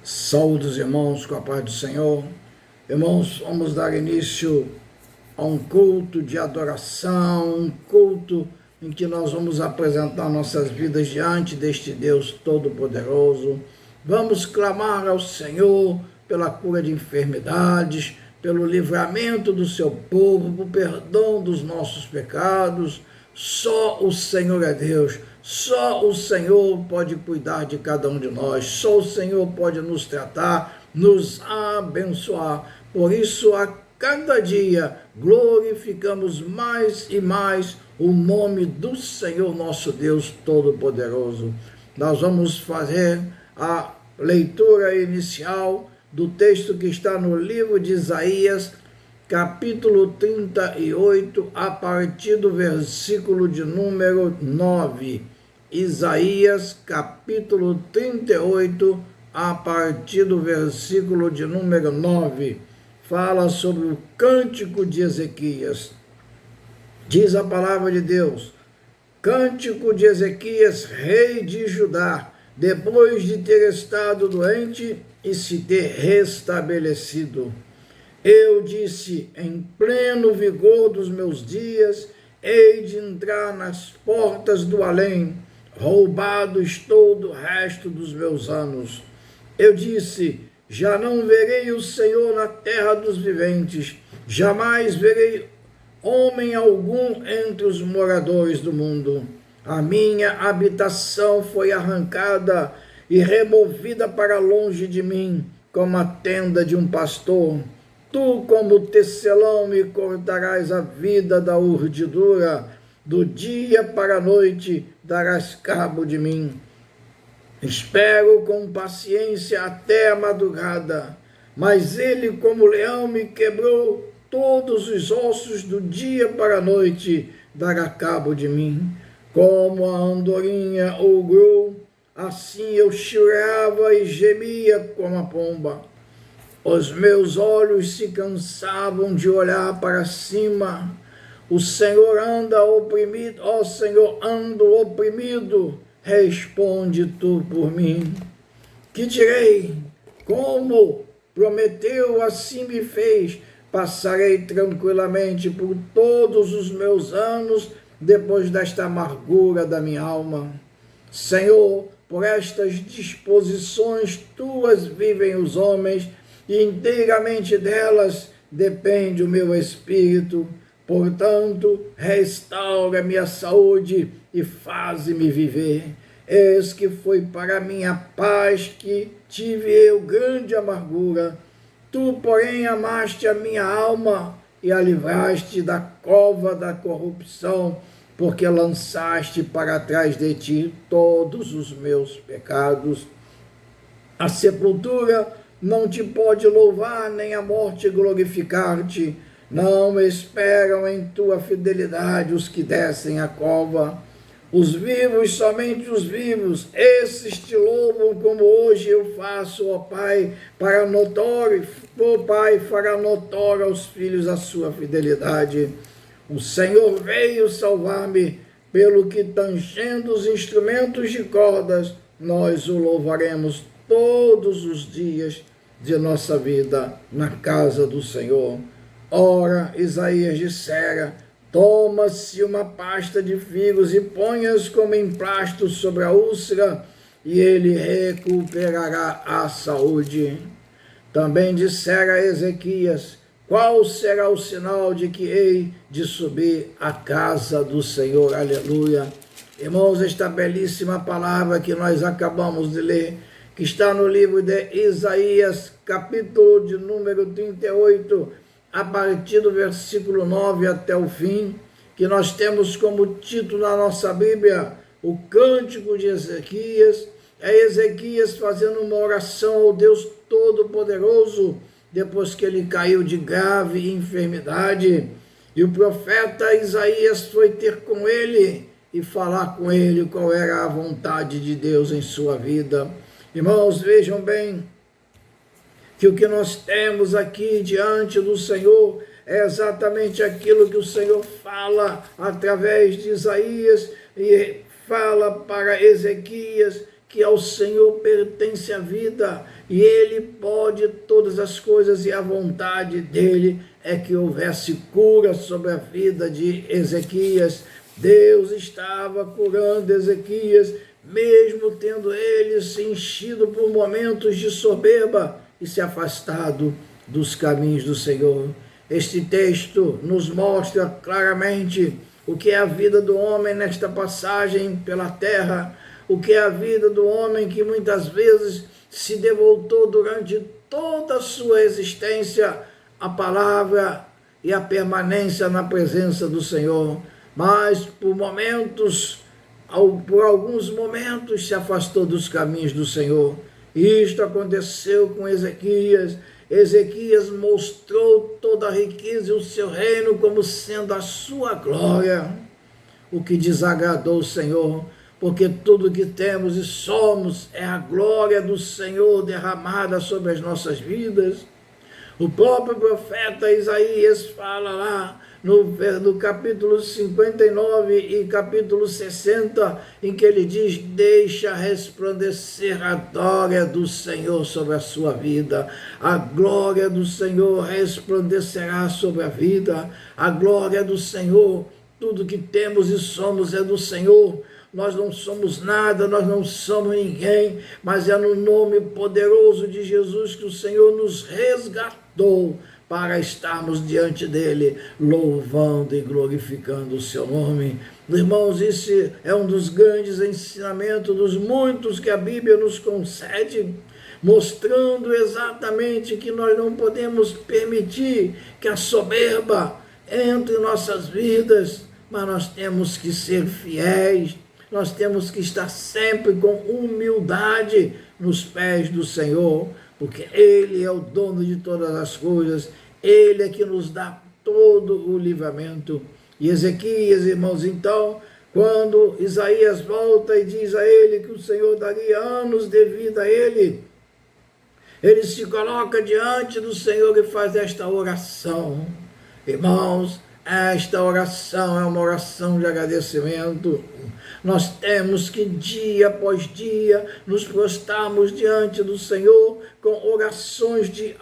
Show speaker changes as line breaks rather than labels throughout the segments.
Saúde os irmãos com a paz do Senhor. Irmãos, vamos dar início a um culto de adoração, um culto em que nós vamos apresentar nossas vidas diante deste Deus Todo-Poderoso. Vamos clamar ao Senhor pela cura de enfermidades, pelo livramento do seu povo, pelo perdão dos nossos pecados. Só o Senhor é Deus, só o Senhor pode cuidar de cada um de nós, só o Senhor pode nos tratar, nos abençoar. Por isso, a cada dia, glorificamos mais e mais o nome do Senhor nosso Deus Todo-Poderoso. Nós vamos fazer a leitura inicial do texto que está no livro de Isaías, capítulo 38, a partir do versículo de número 9. Isaías, capítulo 38, a partir do versículo de número 9. Fala sobre o cântico de Ezequias. Diz a palavra de Deus: cântico de Ezequias, rei de Judá, depois de ter estado doente e se ter restabelecido. Eu disse, em pleno vigor dos meus dias, hei de entrar nas portas do além, roubado estou do resto dos meus anos. Eu disse, já não verei o Senhor na terra dos viventes, jamais verei homem algum entre os moradores do mundo. A minha habitação foi arrancada e removida para longe de mim, como a tenda de um pastor. Tu, como tecelão, me cortarás a vida da urdidura, do dia para a noite darás cabo de mim. Espero com paciência até a madrugada, mas ele, como leão, me quebrou todos os ossos, do dia para a noite dará cabo de mim. Como a andorinha ougrou, assim eu chorava e gemia como a pomba. Os meus olhos se cansavam de olhar para cima. O Senhor anda oprimido, ó Senhor, ando oprimido, responde tu por mim. Que direi? Como prometeu, assim me fez. Passarei tranquilamente por todos os meus anos, depois desta amargura da minha alma. Senhor, por estas disposições tuas vivem os homens, e inteiramente delas depende o meu espírito. Portanto, restaura a minha saúde e faze-me viver. Eis que foi para a minha paz que tive eu grande amargura. Tu, porém, amaste a minha alma e a livraste da cova da corrupção, porque lançaste para trás de ti todos os meus pecados. A sepultura não te pode louvar, nem a morte glorificar-te. Não esperam em tua fidelidade os que descem a cova. Os vivos, somente os vivos, esses te louvam como hoje eu faço, ó Pai, para notório, ó Pai, fará notório aos filhos a sua fidelidade. O Senhor veio salvar-me, pelo que tangendo os instrumentos de cordas, nós o louvaremos todos os dias de nossa vida na casa do Senhor. Ora, Isaías dissera, toma-se uma pasta de figos e ponhas como emplasto sobre a úlcera, e ele recuperará a saúde. Também dissera Ezequias, qual será o sinal de que hei de subir à casa do Senhor? Aleluia. Irmãos, esta belíssima palavra que nós acabamos de ler, que está no livro de Isaías, capítulo de número 38, a partir do versículo 9 até o fim, que nós temos como título na nossa Bíblia, o Cântico de Ezequias. É Ezequias fazendo uma oração ao Deus Todo-Poderoso, depois que ele caiu de grave enfermidade, e o profeta Isaías foi ter com ele e falar com ele qual era a vontade de Deus em sua vida. Irmãos, vejam bem que o que nós temos aqui diante do Senhor é exatamente aquilo que o Senhor fala através de Isaías e fala para Ezequias, que ao Senhor pertence a vida, e Ele pode todas as coisas, e a vontade dEle é que houvesse cura sobre a vida de Ezequias. Deus estava curando Ezequias, mesmo tendo ele se enchido por momentos de soberba e se afastado dos caminhos do Senhor. Este texto nos mostra claramente o que é a vida do homem nesta passagem pela terra, o que é a vida do homem que muitas vezes se devotou durante toda a sua existência à palavra e à permanência na presença do Senhor, mas por alguns momentos se afastou dos caminhos do Senhor. Isto aconteceu com Ezequias. Ezequias mostrou toda a riqueza e o seu reino como sendo a sua glória, o que desagradou o Senhor, porque tudo que temos e somos é a glória do Senhor derramada sobre as nossas vidas. O próprio profeta Isaías fala lá no capítulo 59 e capítulo 60, em que ele diz: deixa resplandecer a glória do Senhor sobre a sua vida. A glória do Senhor resplandecerá sobre a vida. A glória do Senhor, tudo que temos e somos é do Senhor. Nós não somos nada, nós não somos ninguém, mas é no nome poderoso de Jesus que o Senhor nos resgatou para estarmos diante dele, louvando e glorificando o seu nome. Irmãos, esse é um dos grandes ensinamentos, dos muitos que a Bíblia nos concede, mostrando exatamente que nós não podemos permitir que a soberba entre em nossas vidas, mas nós temos que ser fiéis. Nós temos que estar sempre com humildade nos pés do Senhor, porque Ele é o dono de todas as coisas, Ele é que nos dá todo o livramento. E Ezequias, irmãos, então, quando Isaías volta e diz a ele que o Senhor daria anos de vida a ele, ele se coloca diante do Senhor e faz esta oração. Irmãos, esta oração é uma oração de agradecimento. Nós temos que dia após dia nos prostrarmos diante do Senhor com orações de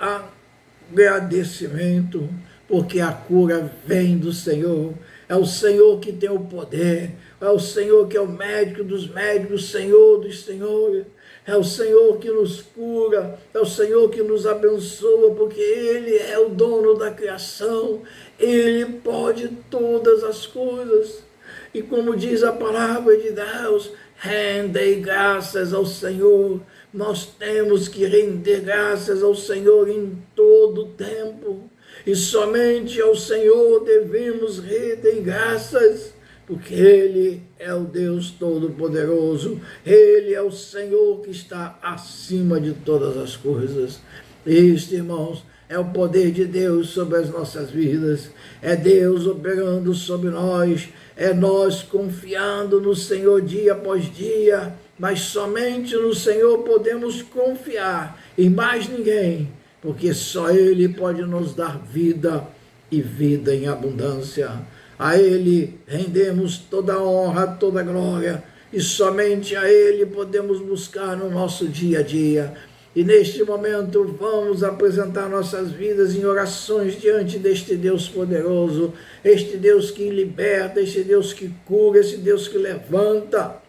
agradecimento, porque a cura vem do Senhor. É o Senhor que tem o poder, é o Senhor que é o médico dos médicos, Senhor dos senhores. É o Senhor que nos cura, é o Senhor que nos abençoa, porque Ele é o dono da criação, Ele pode todas as coisas. E como diz a palavra de Deus, rendei graças ao Senhor. Nós temos que render graças ao Senhor em todo o tempo. E somente ao Senhor devemos render graças, porque Ele é o Deus Todo-Poderoso, Ele é o Senhor que está acima de todas as coisas. Este, irmãos, é o poder de Deus sobre as nossas vidas, é Deus operando sobre nós, é nós confiando no Senhor dia após dia, mas somente no Senhor podemos confiar, e mais ninguém, porque só Ele pode nos dar vida e vida em abundância. A Ele rendemos toda a honra, toda a glória, e somente a Ele podemos buscar no nosso dia a dia. E neste momento vamos apresentar nossas vidas em orações diante deste Deus poderoso, este Deus que liberta, este Deus que cura, esse Deus que levanta,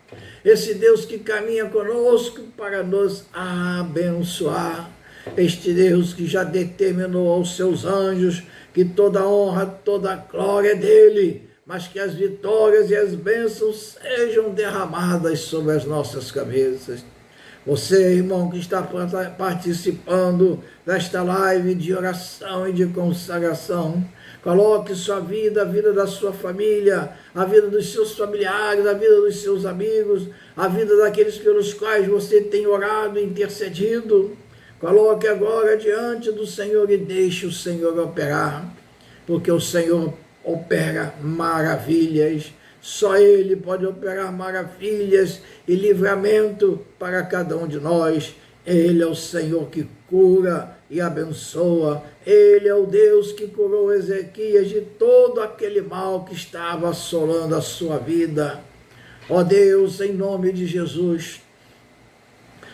esse Deus que caminha conosco para nos abençoar, este Deus que já determinou aos seus anjos que toda a honra, toda a glória é dele, mas que as vitórias e as bênçãos sejam derramadas sobre as nossas cabeças. Você, irmão, que está participando desta live de oração e de consagração, coloque sua vida, a vida da sua família, a vida dos seus familiares, a vida dos seus amigos, a vida daqueles pelos quais você tem orado e intercedido. Coloque agora diante do Senhor e deixe o Senhor operar, porque o Senhor opera maravilhas. Só Ele pode operar maravilhas e livramento para cada um de nós. Ele é o Senhor que cura e abençoa. Ele é o Deus que curou Ezequias de todo aquele mal que estava assolando a sua vida. Ó Deus, em nome de Jesus,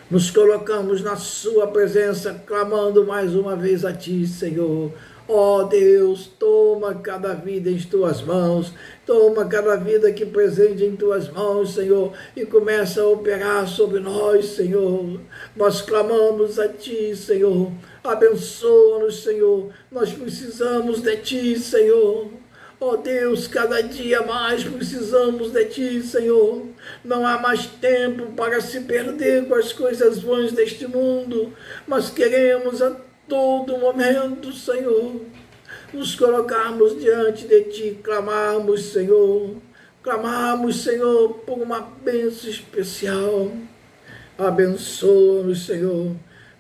Nos colocamos na sua presença, clamando mais uma vez a Ti, Senhor. Ó Deus, toma cada vida em Tuas mãos, toma cada vida aqui presente em Tuas mãos, Senhor, e começa a operar sobre nós, Senhor. Nós clamamos a Ti, Senhor, abençoa-nos, Senhor, nós precisamos de Ti, Senhor. Ó Deus, cada dia mais precisamos de Ti, Senhor. Não há mais tempo para se perder com as coisas vãs deste mundo, mas queremos a todo momento, Senhor, nos colocarmos diante de Ti, clamarmos, Senhor, por uma bênção especial. Abençoa-nos, Senhor,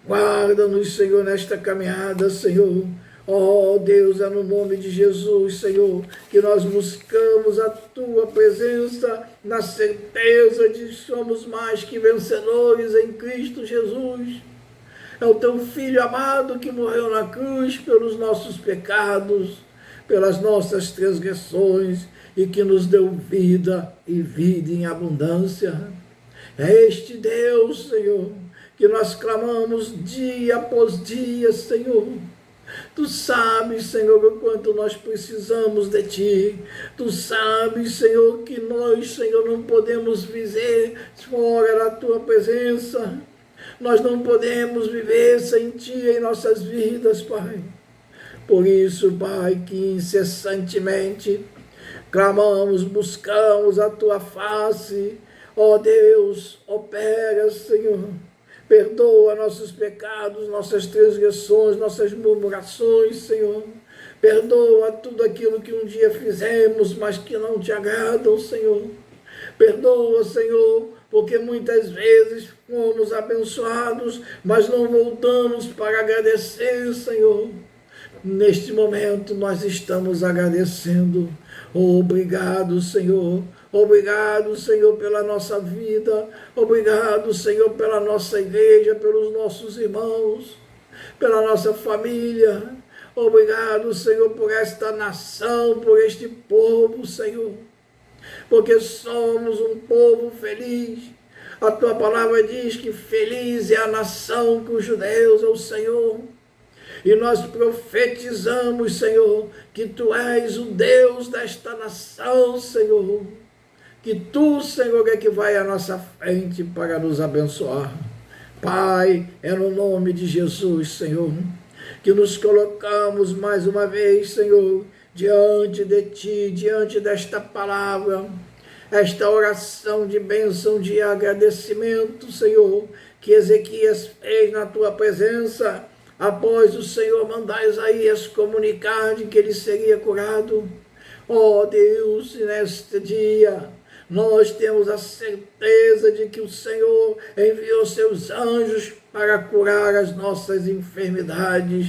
guarda-nos, Senhor, nesta caminhada, Senhor. Ó Deus, é no nome de Jesus, Senhor, que nós buscamos a Tua presença, na certeza de que somos mais que vencedores em Cristo Jesus. É o Teu Filho amado que morreu na cruz pelos nossos pecados, pelas nossas transgressões, e que nos deu vida e vida em abundância. É este Deus, Senhor, que nós clamamos dia após dia, Senhor. Tu sabes, Senhor, o quanto nós precisamos de Ti. Tu sabes, Senhor, que nós, Senhor, não podemos viver fora da Tua presença. Nós não podemos viver sem Ti em nossas vidas, Pai. Por isso, Pai, que incessantemente clamamos, buscamos a Tua face. Ó Deus, opera, Senhor. Perdoa nossos pecados, nossas transgressões, nossas murmurações, Senhor. Perdoa tudo aquilo que um dia fizemos, mas que não Te agradam, Senhor. Perdoa, Senhor, porque muitas vezes fomos abençoados, mas não voltamos para agradecer, Senhor. Neste momento nós estamos agradecendo. Obrigado, Senhor. Obrigado, Senhor, pela nossa vida. Obrigado, Senhor, pela nossa igreja, pelos nossos irmãos, pela nossa família. Obrigado, Senhor, por esta nação, por este povo, Senhor, porque somos um povo feliz. A Tua palavra diz que feliz é a nação cujo Deus é o Senhor. E nós profetizamos, Senhor, que Tu és o Deus desta nação, Senhor. Que Tu, Senhor, é que vai à nossa frente para nos abençoar. Pai, é no nome de Jesus, Senhor, que nos colocamos mais uma vez, Senhor, diante de Ti, diante desta palavra, esta oração de bênção, de agradecimento, Senhor, que Ezequias fez na Tua presença, após o Senhor mandar Isaías comunicar de que ele seria curado. Ó Deus, neste dia, nós temos a certeza de que o Senhor enviou seus anjos para curar as nossas enfermidades.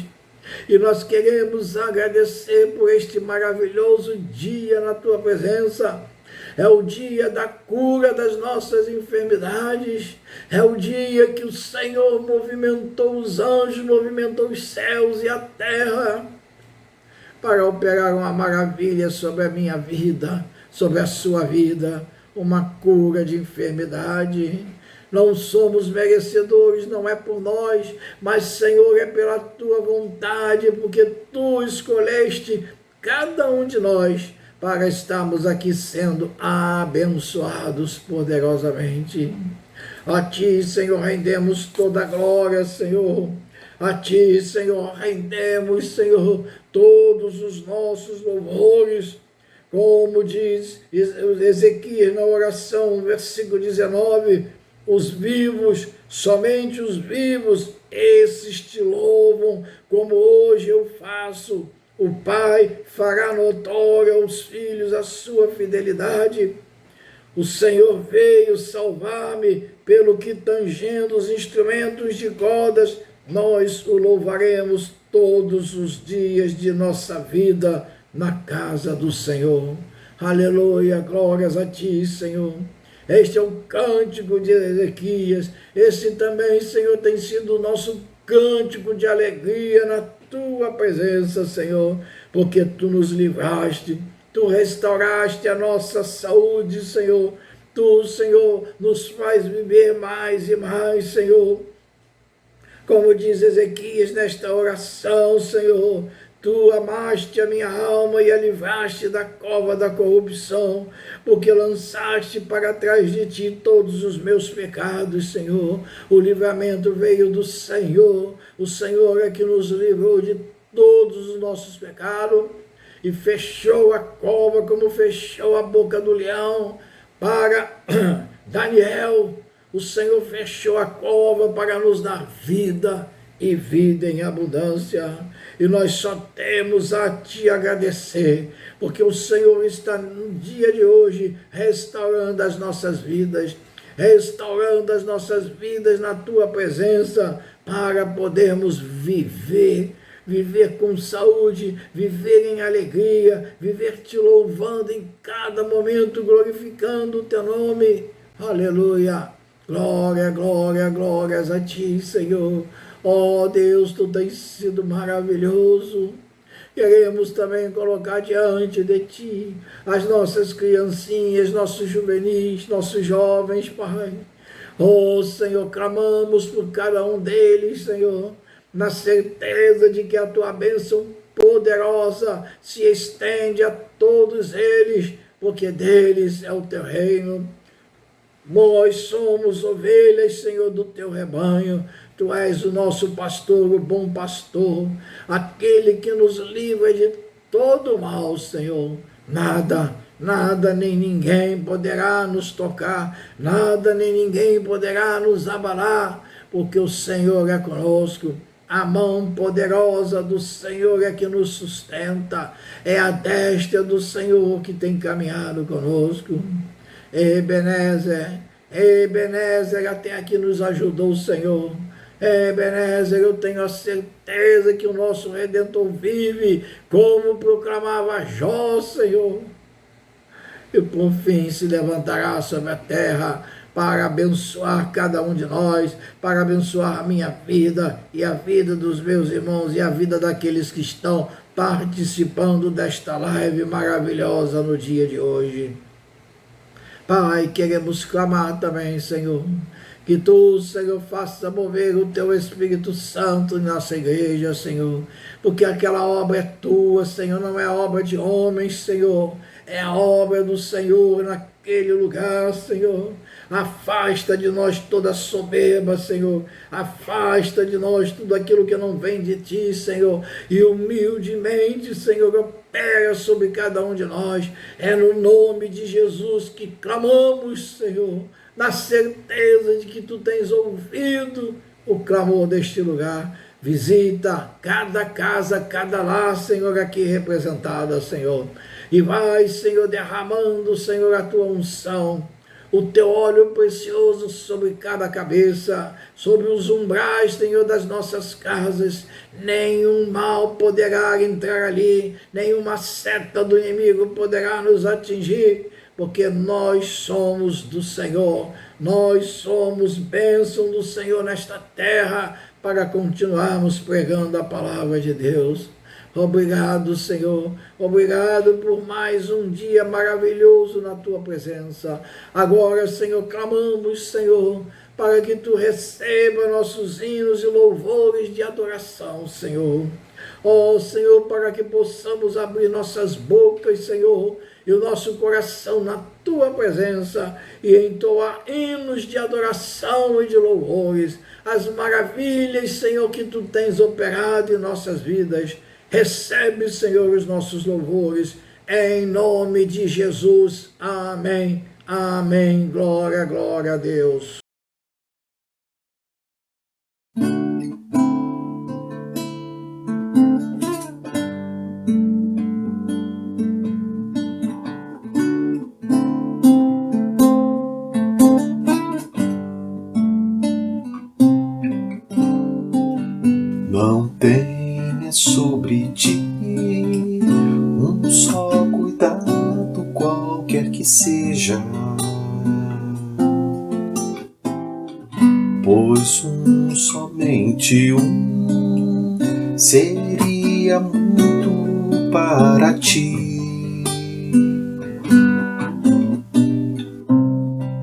E nós queremos agradecer por este maravilhoso dia na Tua presença. É o dia da cura das nossas enfermidades. É o dia que o Senhor movimentou os anjos, movimentou os céus e a terra para operar uma maravilha sobre a minha vida, sobre a sua vida, uma cura de enfermidade. Não somos merecedores, não é por nós, mas, Senhor, é pela Tua vontade, porque Tu escolheste cada um de nós para estarmos aqui sendo abençoados poderosamente. A Ti, Senhor, rendemos toda a glória, Senhor. A Ti, Senhor, rendemos, Senhor, todos os nossos louvores. Como diz Ezequias na oração, versículo 19, os vivos, somente os vivos, esses Te louvam, como hoje eu faço. O Pai fará notório aos filhos a sua fidelidade. O Senhor veio salvar-me, pelo que tangendo os instrumentos de cordas, nós o louvaremos todos os dias de nossa vida na casa do Senhor. Aleluia, glórias a Ti, Senhor. Este é o cântico de Ezequias. Esse também, Senhor, tem sido o nosso cântico de alegria na Tua presença, Senhor, porque Tu nos livraste, Tu restauraste a nossa saúde, Senhor, Tu, Senhor, nos faz viver mais e mais, Senhor. Como diz Ezequias nesta oração, Senhor, Tu amaste a minha alma e a livraste da cova da corrupção, porque lançaste para trás de Ti todos os meus pecados, Senhor. O livramento veio do Senhor. O Senhor é que nos livrou de todos os nossos pecados e fechou a cova como fechou a boca do leão para Daniel. O Senhor fechou a cova para nos dar vida e vida em abundância. E nós só temos a Te agradecer, porque o Senhor está no dia de hoje restaurando as nossas vidas, na Tua presença, para podermos viver com saúde, viver em alegria, viver Te louvando em cada momento, glorificando o Teu nome. Aleluia! Glória, glória, glórias a Ti, Senhor. Ó Deus, Tu tens sido maravilhoso. Queremos também colocar diante de Ti as nossas criancinhas, nossos juvenis, nossos jovens, Pai. Ó Senhor, clamamos por cada um deles, Senhor, na certeza de que a Tua bênção poderosa se estende a todos eles, porque deles é o Teu reino. Nós somos ovelhas, Senhor, do Teu rebanho. Tu és o nosso pastor, o bom pastor, aquele que nos livra de todo mal, Senhor. Nada, nem ninguém poderá nos tocar, nada nem ninguém poderá nos abalar, porque o Senhor é conosco. A mão poderosa do Senhor é que nos sustenta, é a destra do Senhor que tem caminhado conosco. Ebenezer, até aqui nos ajudou o Senhor. Ebenezer, eu tenho a certeza que o nosso Redentor vive, como proclamava Jó, Senhor. E por fim se levantará sobre a terra para abençoar cada um de nós, para abençoar a minha vida e a vida dos meus irmãos e a vida daqueles que estão participando desta live maravilhosa no dia de hoje. Pai, queremos clamar também, Senhor, que Tu, Senhor, faça mover o Teu Espírito Santo em nossa igreja, Senhor, porque aquela obra é Tua, Senhor, não é obra de homens, Senhor, é a obra do Senhor naquele lugar, Senhor. Afasta de nós toda soberba, Senhor, afasta de nós tudo aquilo que não vem de Ti, Senhor, e humildemente, Senhor, opera sobre cada um de nós. É no nome de Jesus que clamamos, Senhor, na certeza de que Tu tens ouvido o clamor deste lugar. Visita cada casa, cada lar, Senhor, aqui representada, Senhor, e vai, Senhor, derramando, Senhor, a Tua unção, o Teu óleo precioso sobre cada cabeça, sobre os umbrais, Senhor, das nossas casas. Nenhum mal poderá entrar ali, nenhuma seta do inimigo poderá nos atingir, porque nós somos do Senhor, nós somos bênção do Senhor nesta terra, para continuarmos pregando a palavra de Deus. Obrigado, Senhor, obrigado por mais um dia maravilhoso na Tua presença. Agora, Senhor, clamamos, Senhor, para que Tu receba nossos hinos e louvores de adoração, Senhor. Ó, Senhor, para que possamos abrir nossas bocas, Senhor, e o nosso coração na Tua presença e entoar hinos de adoração e de louvores, as maravilhas, Senhor, que Tu tens operado em nossas vidas. Recebe, Senhor, os nossos louvores, em nome de Jesus. Amém, amém. Glória, glória a Deus.
Não tenha sobre ti um só cuidado, qualquer que seja, pois somente seria muito para ti.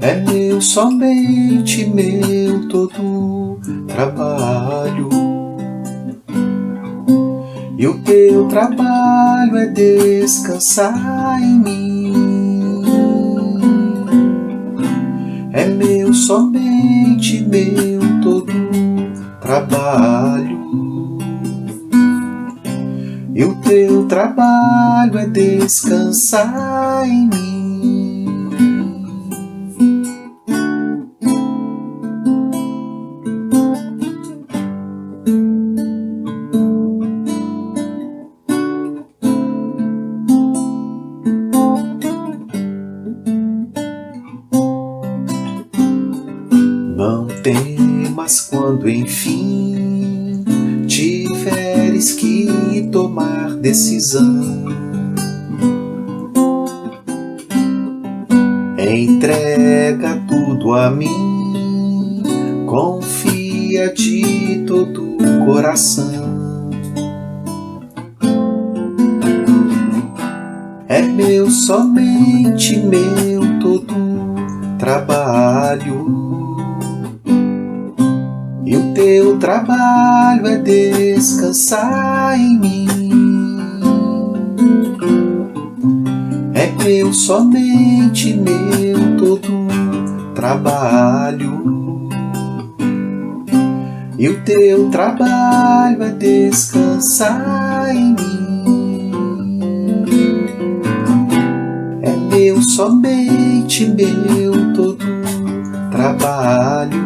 é meu, somente meu, todo trabalho. E o teu trabalho é descansar em mim. É meu, somente meu, todo trabalho. E o teu trabalho é descansar em mim. Não temas quando enfim tiveres que tomar decisão. Entrega tudo a mim, confia de todo o coração. É meu, somente meu, todo trabalho. E o teu trabalho é descansar em mim. É meu, somente meu, todo trabalho. E o teu trabalho é descansar em mim. É meu, somente meu, todo trabalho.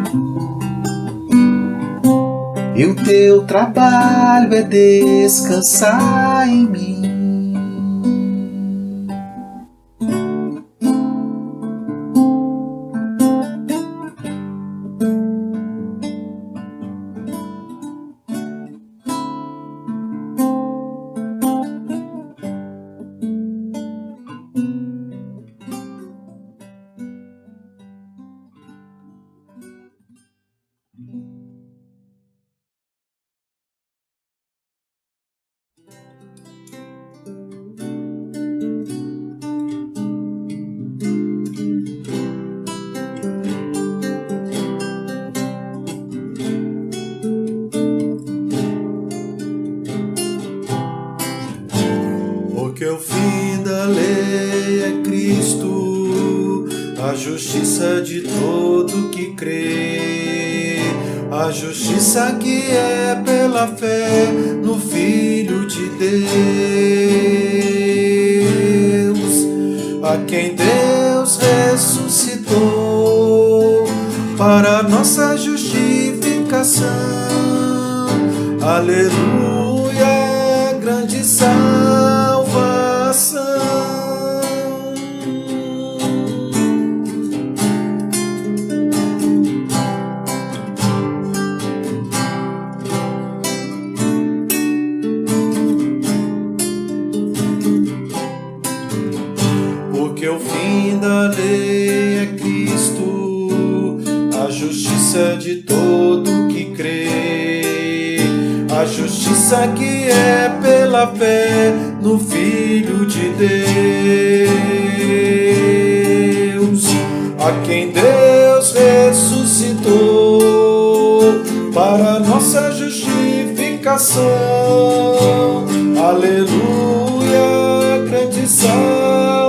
E o teu trabalho é descansar em mim. Porque o fim da lei é Cristo, a justiça de todo que crê, a justiça que é pela fé no Filho de Deus, a quem Deus ressuscitou para nossa justificação. Aleluia, grande salvação. Porque o fim da lei é Cristo, a justiça de todo que crê, a justiça que é pela fé no Filho de Deus, a quem Deus ressuscitou para nossa justificação. Aleluia, grande salvação,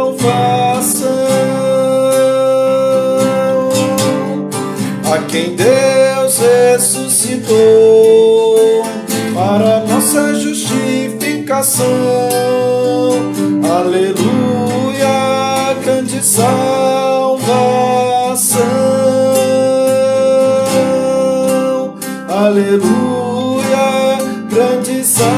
a quem Deus ressuscitou para nossa justificação. Aleluia, grande salvação. Aleluia, grande salvação.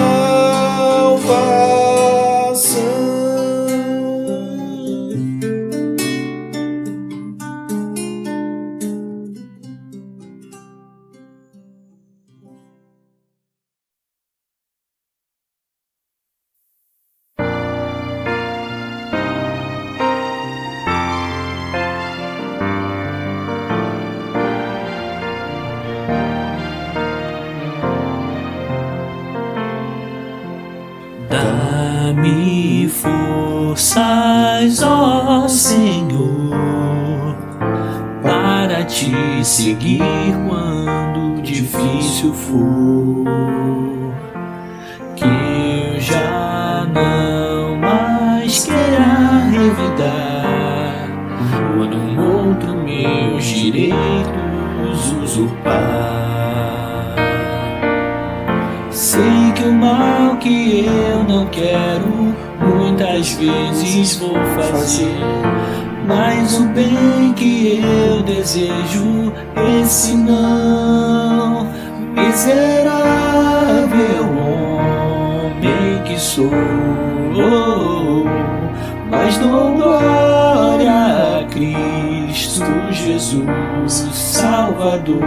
Dá-me forças, ó Senhor, te seguir quando difícil for, que eu já não mais queira revidar ou num outro meus direitos usurpar. Sei que o mal que eu não quero muitas vezes vou fazer, mas o bem que eu desejo, esse não. Miserável homem que sou, mas dou glória a Cristo Jesus, Salvador.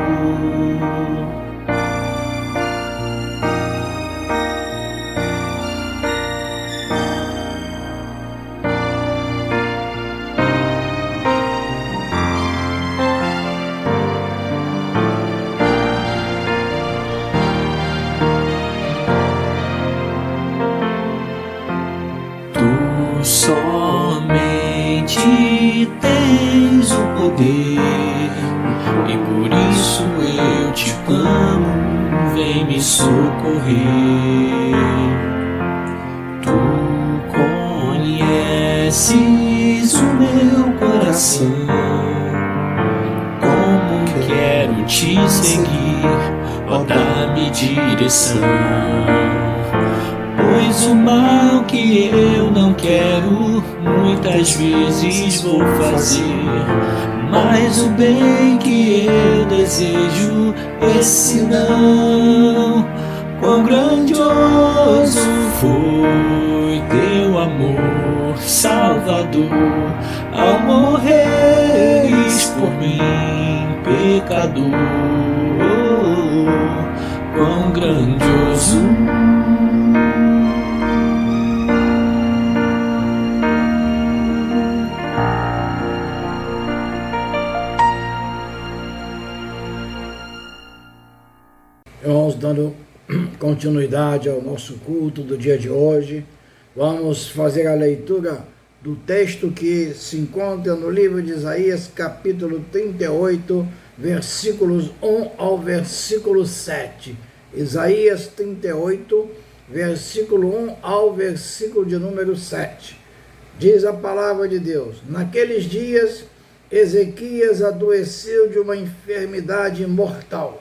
Somente tens o poder, e por isso eu te clamo, vem me socorrer. Tu conheces o meu coração, como quero te seguir, ó, dá-me direção. Pois o mal que eu não quero, muitas vezes vou fazer, mas o bem que eu desejo, esse não. Quão grandioso foi teu amor, Salvador, ao morreres por mim, pecador. Quão grandioso.
Irmãos, dando continuidade ao nosso culto do dia de hoje, vamos fazer a leitura do texto que se encontra no livro de Isaías, capítulo 38, versículos 1 ao versículo 7. Isaías 38, versículo 1 ao versículo de número 7. Diz a palavra de Deus: naqueles dias, Ezequias adoeceu de uma enfermidade mortal.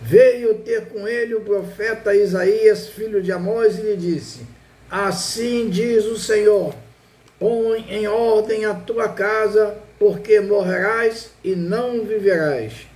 Veio ter com ele o profeta Isaías, filho de Amós, e lhe disse: assim diz o Senhor, põe em ordem a tua casa, porque morrerás e não viverás.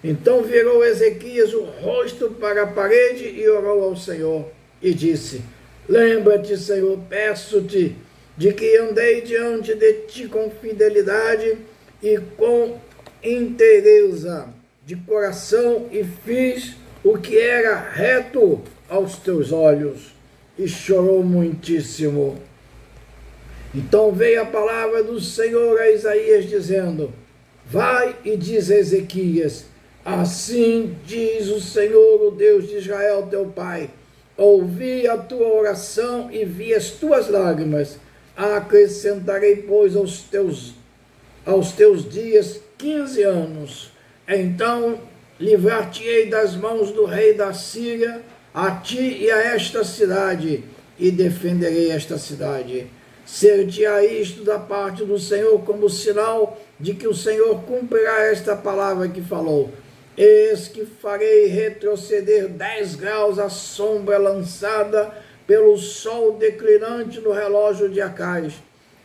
Então virou Ezequias o rosto para a parede e orou ao Senhor, e disse: lembra-te, Senhor, peço-te, de que andei diante de ti com fidelidade e com inteireza de coração, e fiz o que era reto aos teus olhos. E chorou muitíssimo. Então veio a palavra do Senhor a Isaías, dizendo: vai e diz a Ezequias: assim diz o Senhor, o Deus de Israel, teu pai, ouvi a tua oração e vi as tuas lágrimas. Acrescentarei, pois, aos teus dias 15 anos. Então livrar-te-ei das mãos do rei da Síria, a ti e a esta cidade, e defenderei esta cidade. Ser-te-á isto da parte do Senhor como sinal de que o Senhor cumprirá esta palavra que falou. Eis que farei retroceder 10 graus a sombra lançada pelo sol declinante no relógio de Acais.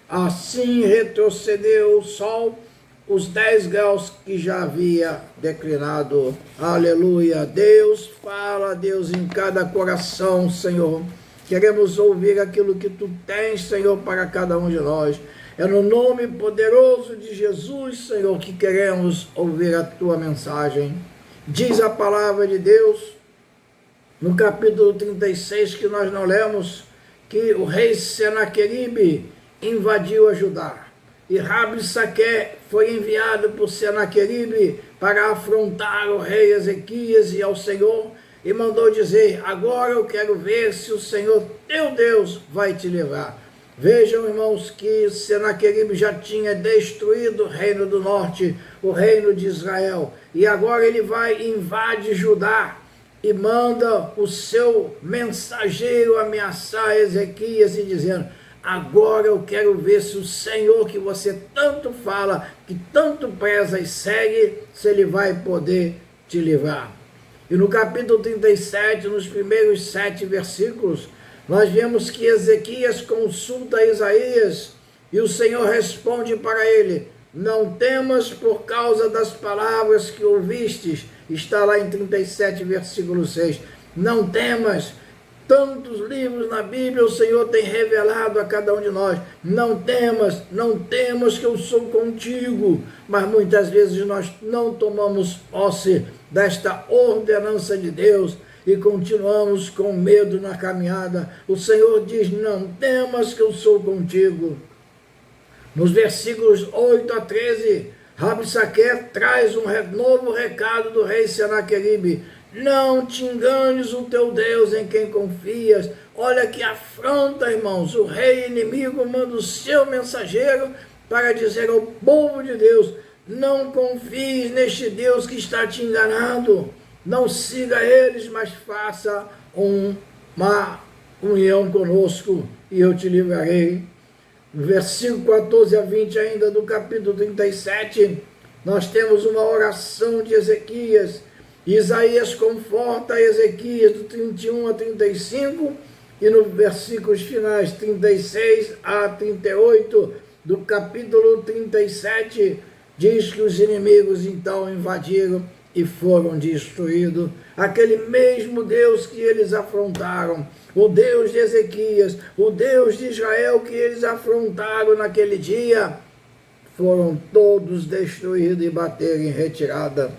Assim retrocedeu o sol os 10 graus que já havia declinado. Aleluia. Deus fala, Deus, em cada coração, Senhor. Queremos ouvir aquilo que tu tens, Senhor, para cada um de nós. É no nome poderoso de Jesus, Senhor, que queremos ouvir a tua mensagem. Diz a palavra de Deus, no capítulo 36, que nós não lemos, que o rei Senaqueribe invadiu a Judá. E Rabsaque foi enviado por Senaqueribe para afrontar o rei Ezequias e ao Senhor, e mandou dizer: agora eu quero ver se o Senhor teu Deus vai te livrar. Vejam, irmãos, que Senaqueribe já tinha destruído o reino do norte, o reino de Israel, e agora ele vai e invade Judá e manda o seu mensageiro ameaçar Ezequias e dizendo: agora eu quero ver se o Senhor que você tanto fala, que tanto preza e segue, se ele vai poder te livrar. E no capítulo 37, nos primeiros 7 versículos, nós vemos que Ezequias consulta Isaías e o Senhor responde para ele: não temas por causa das palavras que ouvistes. Está lá em 37, versículo 6. Não temas. Tantos livros na Bíblia o Senhor tem revelado a cada um de nós. Não temas, não temas que eu sou contigo. Mas muitas vezes nós não tomamos posse desta ordenança de Deus e continuamos com medo na caminhada. O Senhor diz: não temas que eu sou contigo. Nos versículos 8 a 13, Rabsaque traz um novo recado do rei Senaqueribe: não te enganes o teu Deus em quem confias. Olha que afronta, irmãos. O rei inimigo manda o seu mensageiro para dizer ao povo de Deus: não confies neste Deus que está te enganando. Não siga eles, mas faça uma união conosco e eu te livrarei. No versículo 14 a 20 ainda do capítulo 37, nós temos uma oração de Ezequias. Isaías conforta Ezequias do 31 a 35 e nos versículos finais 36 a 38 do capítulo 37, diz que os inimigos então invadiram e foram destruídos. Aquele mesmo Deus que eles afrontaram, o Deus de Ezequias, o Deus de Israel que eles afrontaram naquele dia, foram todos destruídos e bateram em retirada.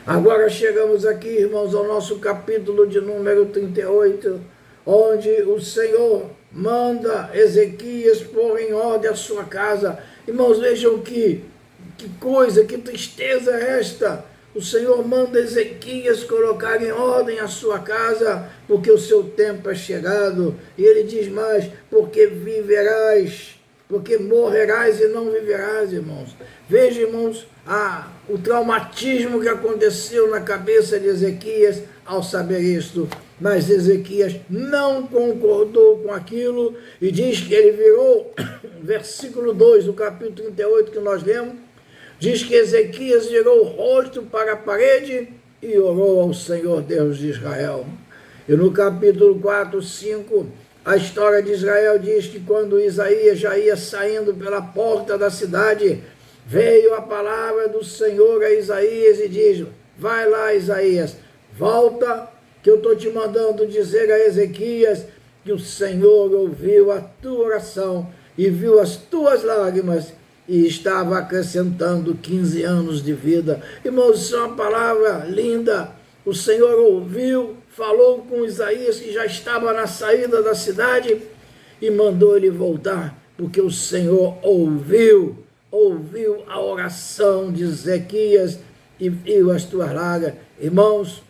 Agora chegamos aqui, irmãos, ao nosso capítulo de número 38, onde o Senhor manda Ezequias pôr em ordem a sua casa. Irmãos, vejam que coisa, que tristeza é esta. O Senhor manda Ezequias colocar em ordem a sua casa, porque o seu tempo é chegado. E ele diz mais: porque viverás, porque morrerás e não viverás, irmãos. Veja, irmãos, o traumatismo que aconteceu na cabeça de Ezequias ao saber isto. Mas Ezequias não concordou com aquilo e diz que ele virou, versículo 2 do capítulo 38 que nós lemos, diz que Ezequias virou o rosto para a parede e orou ao Senhor Deus de Israel. E no capítulo 4, 5, a história de Israel diz que quando Isaías já ia saindo pela porta da cidade, veio a palavra do Senhor a Isaías e diz: vai lá, Isaías, volta, que eu estou te mandando dizer a Ezequias que o Senhor ouviu a tua oração e viu as tuas lágrimas e estava acrescentando 15 anos de vida. Irmãos, isso é uma palavra linda. O Senhor ouviu, falou com Isaías, que já estava na saída da cidade, e mandou ele voltar, porque o Senhor ouviu a oração de Ezequias e viu as tuas lágrimas. Irmãos,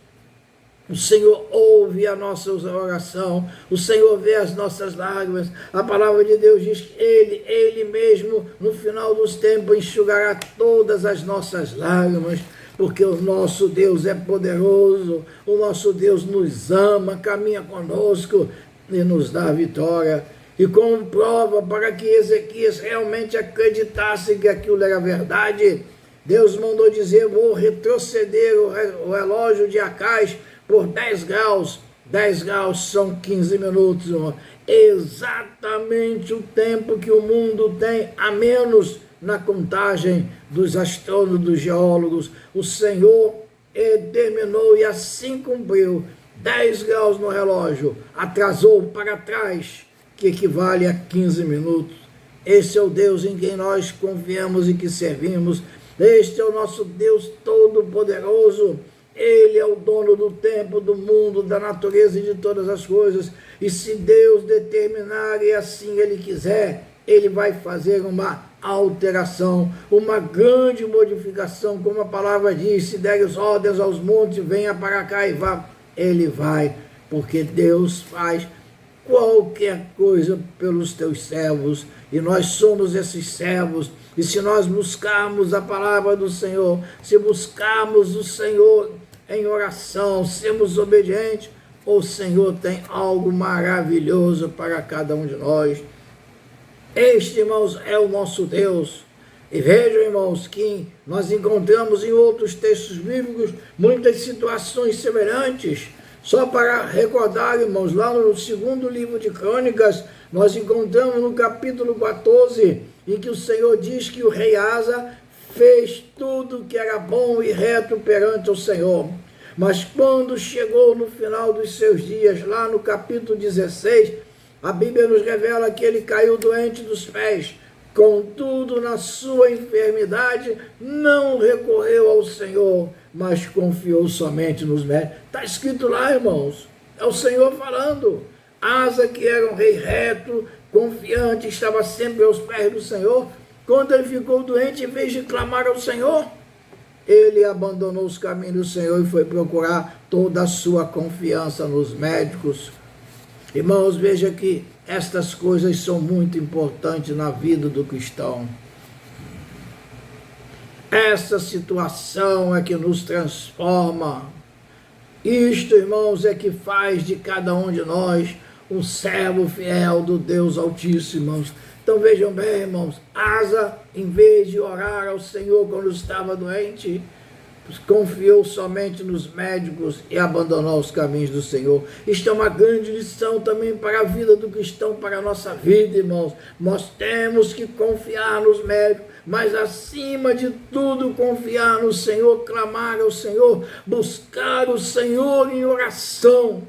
o Senhor ouve a nossa oração, o Senhor vê as nossas lágrimas. A palavra de Deus diz que Ele mesmo, no final dos tempos, enxugará todas as nossas lágrimas, porque o nosso Deus é poderoso, o nosso Deus nos ama, caminha conosco e nos dá a vitória. E como prova para que Ezequias realmente acreditasse que aquilo era verdade, Deus mandou dizer: vou retroceder o relógio de Acais por 10 graus. 10 graus são 15 minutos, irmão. Exatamente o tempo que o mundo tem a menos na contagem dos astrônomos, dos geólogos. O Senhor determinou e assim cumpriu. 10 graus no relógio, atrasou para trás, que equivale a 15 minutos. Esse é o Deus em quem nós confiamos e que servimos. Este é o nosso Deus Todo-Poderoso. Ele é o dono do tempo, do mundo, da natureza e de todas as coisas. E se Deus determinar e assim Ele quiser, Ele vai fazer uma alteração, uma grande modificação, como a palavra diz: se deres ordens aos montes, venha para cá e vá. Ele vai, porque Deus faz qualquer coisa pelos teus servos, e nós somos esses servos. E se nós buscarmos a palavra do Senhor, se buscarmos o Senhor em oração, sermos obedientes, o Senhor tem algo maravilhoso para cada um de nós. Este, irmãos, é o nosso Deus. E vejam, irmãos, que nós encontramos em outros textos bíblicos muitas situações semelhantes. Só para recordar, irmãos, lá no segundo livro de Crônicas, nós encontramos no capítulo 14, em que o Senhor diz que o rei Asa fez tudo que era bom e reto perante o Senhor. Mas quando chegou no final dos seus dias, lá no capítulo 16, a Bíblia nos revela que ele caiu doente dos pés. Contudo, na sua enfermidade, não recorreu ao Senhor, mas confiou somente nos médicos. Está escrito lá, irmãos. É o Senhor falando. Asa, que era um rei reto, confiante, estava sempre aos pés do Senhor. Quando ele ficou doente, em vez de clamar ao Senhor, ele abandonou os caminhos do Senhor e foi procurar toda a sua confiança nos médicos. Irmãos, veja que estas coisas são muito importantes na vida do cristão. Essa situação é que nos transforma. Isto, irmãos, é que faz de cada um de nós um servo fiel do Deus Altíssimo, irmãos. Então vejam bem, irmãos, Asa, em vez de orar ao Senhor quando estava doente, confiou somente nos médicos e abandonou os caminhos do Senhor. Isto é uma grande lição também para a vida do cristão, para a nossa vida, irmãos. Nós temos que confiar nos médicos, mas acima de tudo confiar no Senhor, clamar ao Senhor, buscar o Senhor em oração,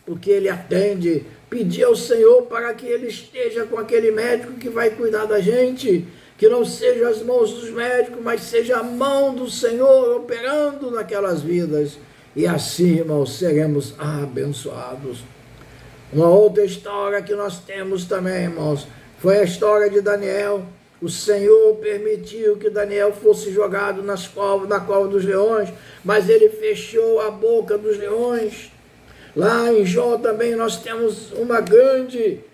porque Ele atende. Pedir ao Senhor para que Ele esteja com aquele médico que vai cuidar da gente, que não seja as mãos dos médicos, mas seja a mão do Senhor operando naquelas vidas. E assim, irmãos, seremos abençoados. Uma outra história que nós temos também, irmãos, foi a história de Daniel. O Senhor permitiu que Daniel fosse jogado na cova dos leões, mas ele fechou a boca dos leões. Lá em Jó também nós temos uma grande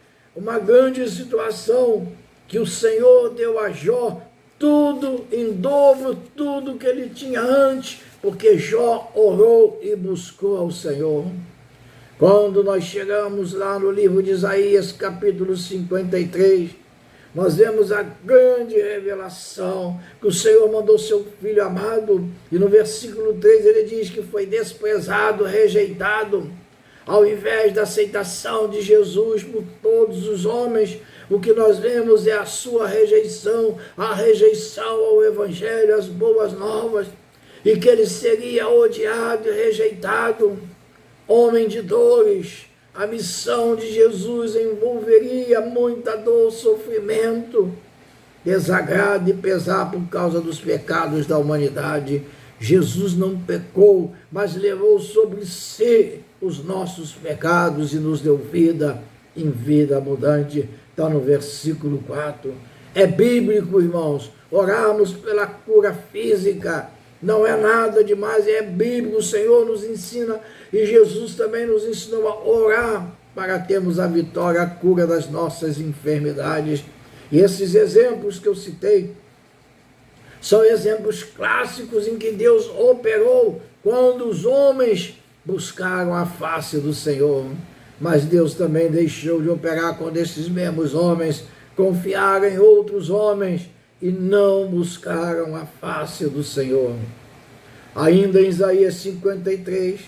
situação, que o Senhor deu a Jó tudo em dobro, tudo que ele tinha antes, porque Jó orou e buscou ao Senhor. Quando nós chegamos lá no livro de Isaías, capítulo 53, nós vemos a grande revelação, que o Senhor mandou seu Filho amado, e no versículo 3 ele diz que foi desprezado, rejeitado. Ao invés da aceitação de Jesus por todos os homens, o que nós vemos é a sua rejeição, a rejeição ao Evangelho, às boas novas, e que ele seria odiado e rejeitado, homem de dores. A missão de Jesus envolveria muita dor, sofrimento, desagrado e pesar por causa dos pecados da humanidade. Jesus não pecou, mas levou sobre si os nossos pecados e nos deu vida em vida abundante. Está no versículo 4. É bíblico, irmãos, orarmos pela cura física. Não é nada demais, é bíblico. O Senhor nos ensina e Jesus também nos ensinou a orar para termos a vitória, a cura das nossas enfermidades. E esses exemplos que eu citei são exemplos clássicos em que Deus operou quando os homens buscaram a face do Senhor. Mas Deus também deixou de operar quando esses mesmos homens confiaram em outros homens e não buscaram a face do Senhor. Ainda em Isaías 53,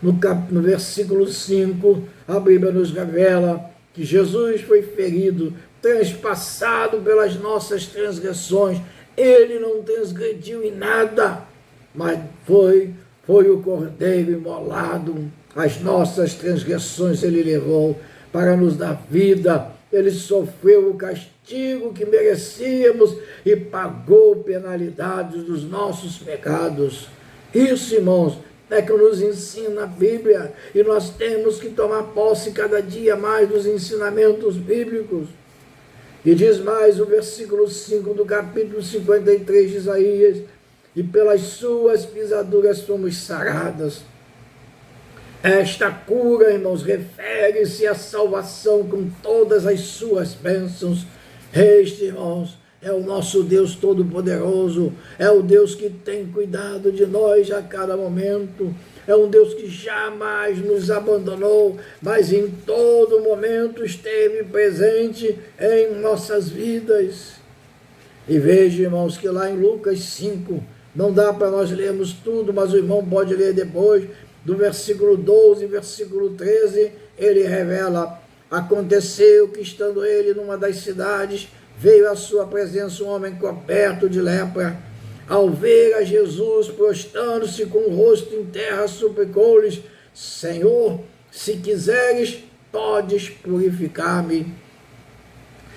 no versículo 5, a Bíblia nos revela que Jesus foi ferido, transpassado pelas nossas transgressões. Ele não transgrediu em nada, mas foi o Cordeiro imolado. As nossas transgressões ele levou para nos dar vida. Ele sofreu o castigo que merecíamos e pagou penalidades dos nossos pecados. Isso, irmãos, é que nos ensina a Bíblia, e nós temos que tomar posse cada dia mais dos ensinamentos bíblicos. E diz mais o versículo 5 do capítulo 53 de Isaías: e pelas suas pisaduras fomos saradas. Esta cura, irmãos, refere-se à salvação com todas as suas bênçãos. Este, irmãos, é o nosso Deus Todo-Poderoso, é o Deus que tem cuidado de nós a cada momento, é um Deus que jamais nos abandonou, mas em todo momento esteve presente em nossas vidas. E veja, irmãos, que lá em Lucas 5, não dá para nós lermos tudo, mas o irmão pode ler depois, do versículo 12, versículo 13, ele revela: aconteceu que, estando ele numa das cidades, veio à sua presença um homem coberto de lepra. Ao ver a Jesus, prostrando-se com o rosto em terra, suplicou-lhes: Senhor, se quiseres, podes purificar-me.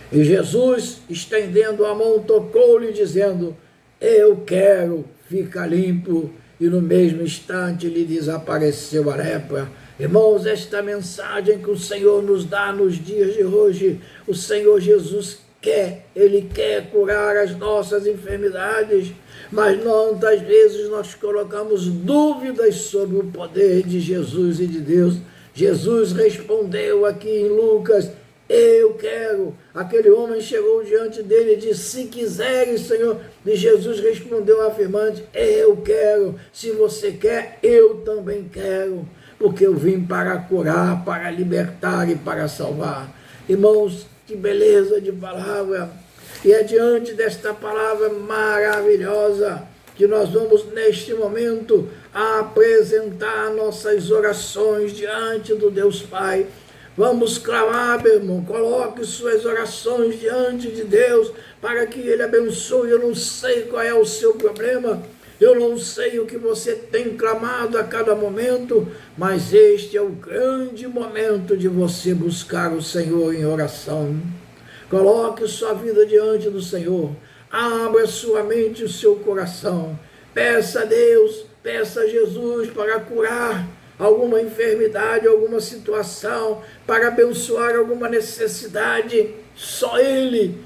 E Jesus, estendendo a mão, tocou-lhe, dizendo: eu quero, fica limpo. E no mesmo instante lhe desapareceu a lepra. Irmãos, esta mensagem que o Senhor nos dá nos dias de hoje, o Senhor Jesus Ele quer curar as nossas enfermidades, mas muitas vezes nós colocamos dúvidas sobre o poder de Jesus e de Deus. Jesus respondeu aqui em Lucas: eu quero. Aquele homem chegou diante dele e disse: se quiseres, Senhor. E Jesus respondeu afirmante: eu quero. Se você quer, eu também quero, porque eu vim para curar, para libertar e para salvar. Irmãos, que beleza de palavra. E é diante desta palavra maravilhosa que nós vamos neste momento apresentar nossas orações diante do Deus Pai. Vamos clamar, meu irmão, coloque suas orações diante de Deus, para que Ele abençoe. Eu não sei qual é o seu problema, eu não sei o que você tem clamado a cada momento, mas este é o grande momento de você buscar o Senhor em oração. Coloque sua vida diante do Senhor, abra sua mente e o seu coração, peça a Deus, peça a Jesus para curar alguma enfermidade, alguma situação, para abençoar alguma necessidade. Só Ele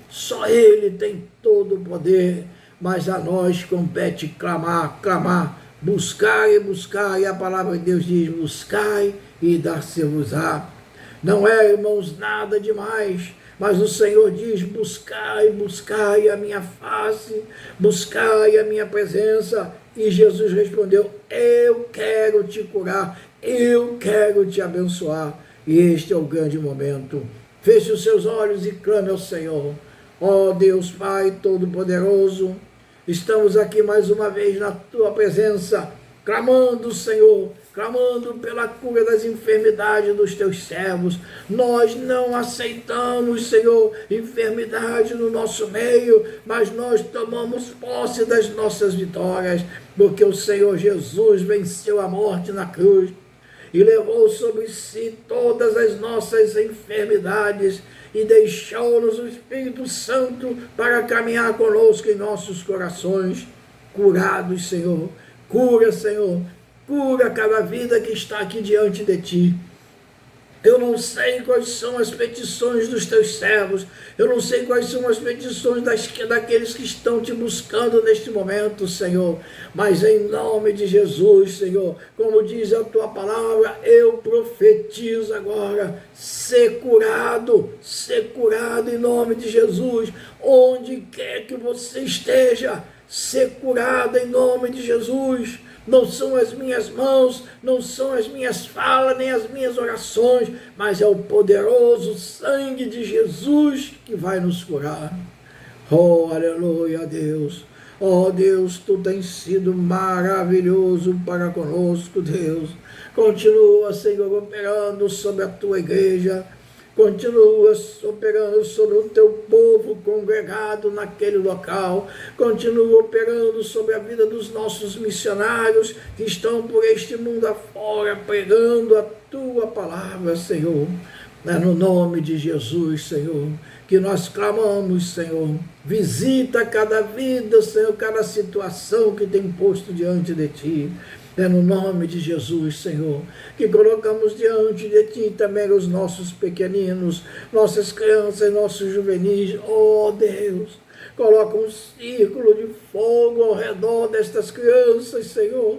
tem todo o poder, mas a nós compete clamar, buscar e buscar, e a palavra de Deus diz: buscai e dar-se-vos-á. Não é, irmãos, nada demais, mas o Senhor diz: buscai a minha face, buscai a minha presença. E Jesus respondeu: eu quero te curar, eu quero te abençoar. E este é o grande momento. Feche os seus olhos e clame ao Senhor. Ó Deus Pai Todo-Poderoso, estamos aqui mais uma vez na Tua presença, clamando, Senhor, clamando pela cura das enfermidades dos Teus servos. Nós não aceitamos, Senhor, enfermidade no nosso meio, mas nós tomamos posse das nossas vitórias, porque o Senhor Jesus venceu a morte na cruz e levou sobre si todas as nossas enfermidades e deixou-nos o Espírito Santo para caminhar conosco em nossos corações. Curados, Senhor, cura, Senhor, cura cada vida que está aqui diante de Ti. Eu não sei quais são as petições dos Teus servos, eu não sei quais são as petições daqueles que estão Te buscando neste momento, Senhor, mas em nome de Jesus, Senhor, como diz a Tua palavra, eu profetizo agora: ser curado em nome de Jesus, onde quer que você esteja, ser curado em nome de Jesus. Não são as minhas mãos, não são as minhas falas, nem as minhas orações, mas é o poderoso sangue de Jesus que vai nos curar. Oh, aleluia, Deus. Oh, Deus, Tu tens sido maravilhoso para conosco, Deus. Continua, Senhor, operando sobre a Tua igreja. Continua operando sobre o Teu povo congregado naquele local. Continua operando sobre a vida dos nossos missionários que estão por este mundo afora, pregando a Tua palavra, Senhor. É no nome de Jesus, Senhor, que nós clamamos, Senhor. Visita cada vida, Senhor, cada situação que tem posto diante de Ti. É no nome de Jesus, Senhor, que colocamos diante de Ti também os nossos pequeninos, nossas crianças, nossos juvenis. Oh, Deus, coloca um círculo de fogo ao redor destas crianças, Senhor.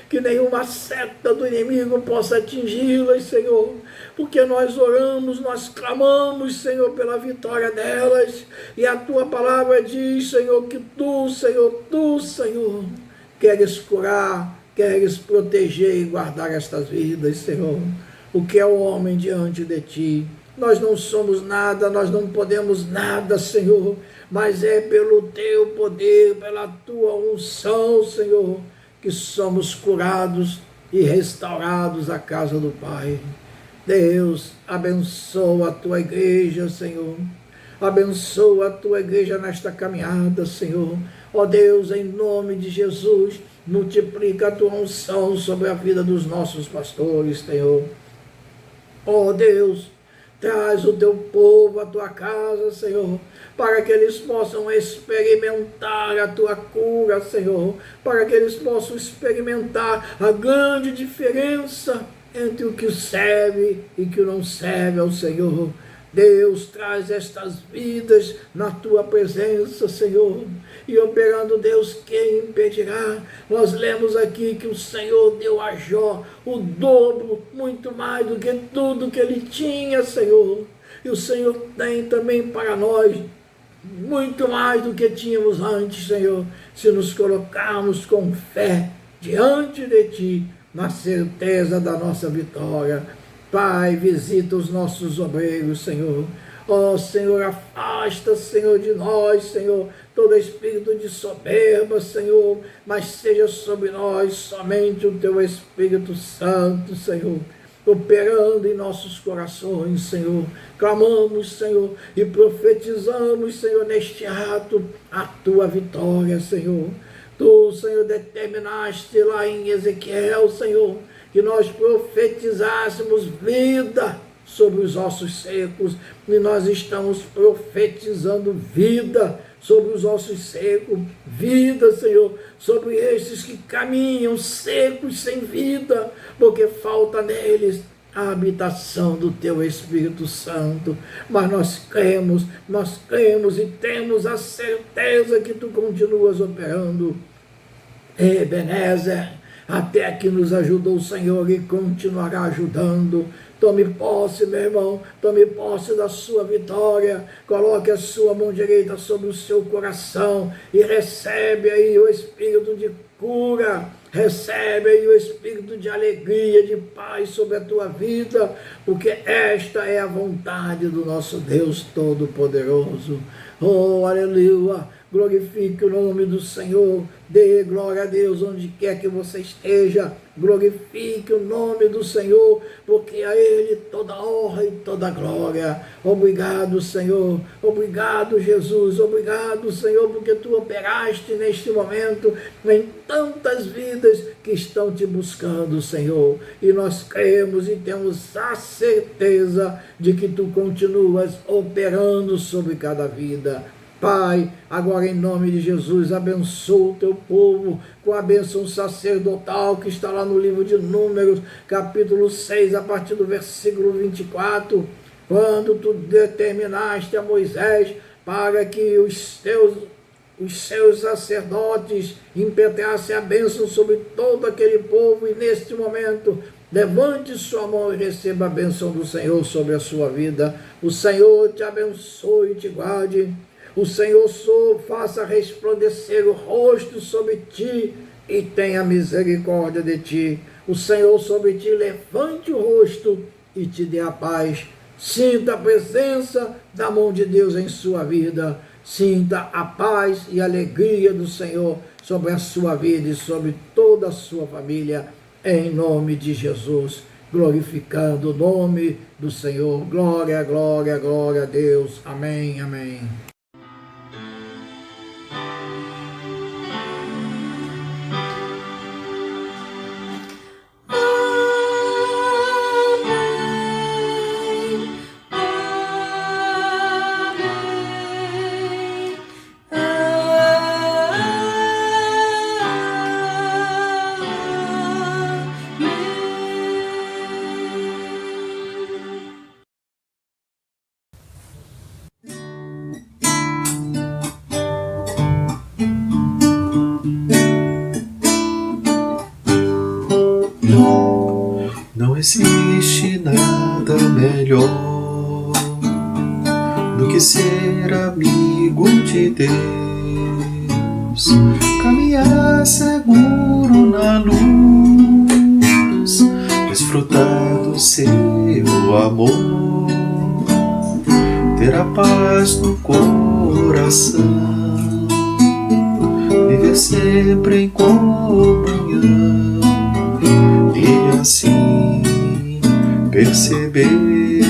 que nenhuma seta do inimigo possa atingi-las, Senhor, porque nós oramos, nós clamamos, Senhor, pela vitória delas, e a tua palavra diz, Senhor, que tu, Senhor, queres curar, queres proteger e guardar estas vidas, Senhor. O que é o homem diante de ti? Nós não somos nada, nós não podemos nada, Senhor, mas é pelo teu poder, pela tua unção, Senhor, que somos curados e restaurados à casa do Pai. Deus, abençoa a tua igreja, Senhor. Abençoa a tua igreja nesta caminhada, Senhor. Ó Deus, em nome de Jesus, multiplica a tua unção sobre a vida dos nossos pastores, Senhor. Ó Deus, traz o teu povo à tua casa, Senhor, para que eles possam experimentar a tua cura, Senhor, para que eles possam experimentar a grande diferença entre o que serve e que não serve ao Senhor. Deus, traz estas vidas na tua presença, Senhor, e operando, Deus, quem impedirá? Nós lemos aqui que o Senhor deu a Jó o dobro, muito mais do que tudo que ele tinha, Senhor, e o Senhor tem também para nós muito mais do que tínhamos antes, Senhor, se nos colocarmos com fé diante de ti, na certeza da nossa vitória. Pai, visita os nossos obreiros, Senhor. Ó Senhor, afasta, Senhor, de nós, Senhor, todo espírito de soberba, Senhor, mas seja sobre nós somente o teu Espírito Santo, Senhor, operando em nossos corações, Senhor. Clamamos, Senhor, e profetizamos, Senhor, neste ato, a tua vitória, Senhor. Tu, Senhor, determinaste lá em Ezequiel, Senhor, que nós profetizássemos vida sobre os ossos secos, e nós estamos profetizando vida sobre os ossos secos, vida, Senhor, sobre esses que caminham secos, sem vida, porque falta neles a habitação do teu Espírito Santo. Mas nós cremos e temos a certeza que tu continuas operando. Ebenezer, até que nos ajudou o Senhor e continuará ajudando. Tome posse, meu irmão, tome posse da sua vitória, coloque a sua mão direita sobre o seu coração e recebe aí o Espírito de cura, recebe aí o Espírito de alegria, de paz sobre a tua vida, porque esta é a vontade do nosso Deus Todo-Poderoso. Oh, aleluia! Glorifique o nome do Senhor, dê glória a Deus onde quer que você esteja, glorifique o nome do Senhor, porque a Ele toda honra e toda glória. Obrigado, Senhor, obrigado, Jesus, obrigado, Senhor, porque Tu operaste neste momento em tantas vidas que estão Te buscando, Senhor, e nós cremos e temos a certeza de que Tu continuas operando sobre cada vida. Pai, agora em nome de Jesus, abençoa o teu povo com a bênção sacerdotal que está lá no livro de Números, capítulo 6, a partir do versículo 24, quando tu determinaste a Moisés para que os seus sacerdotes impetrassem a bênção sobre todo aquele povo, e neste momento levante sua mão e receba a bênção do Senhor sobre a sua vida. O Senhor te abençoe e te guarde. O Senhor faça resplandecer o rosto sobre ti e tenha misericórdia de ti. O Senhor sobre ti levante o rosto e te dê a paz. Sinta a presença da mão de Deus em sua vida. Sinta a paz e a alegria do Senhor sobre a sua vida e sobre toda a sua família, em nome de Jesus. Glorificando o nome do Senhor. Glória, glória, glória a Deus. Amém, amém.
existe nada melhor do que ser amigo de Deus, caminhar seguro na luz, desfrutar do seu amor, ter a paz no coração, viver sempre em comunhão e assim perceber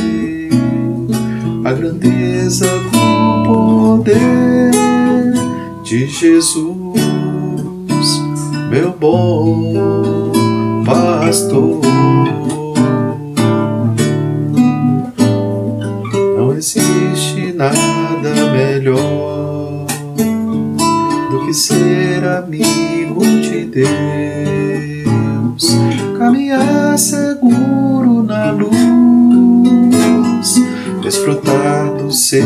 a grandeza do poder de Jesus, meu bom pastor. Não existe nada melhor do que ser amigo de Deus, caminhar seguro na luz, desfrutar do seu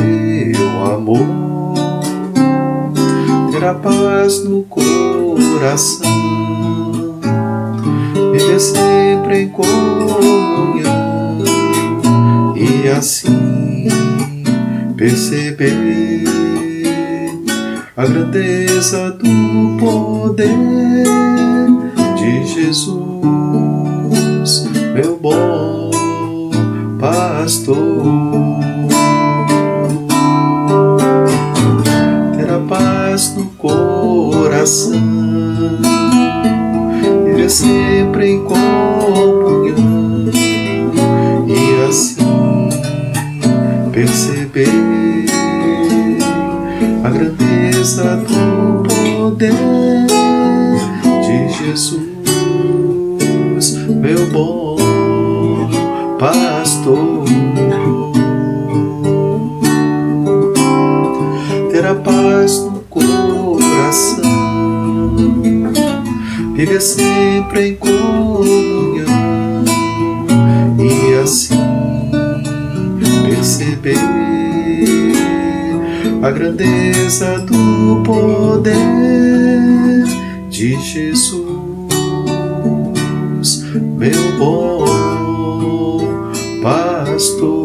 amor, ter a paz no coração, viver sempre em comunhão e assim perceber a grandeza do poder de Jesus, meu bom pastor. Ter a paz no coração, viver sempre em comunhão e assim perceber a grandeza do poder de Jesus, meu bom pastor. Ter a paz no coração, viver sempre em comunhão e assim perceber a grandeza do poder de Jesus, meu bom pastor.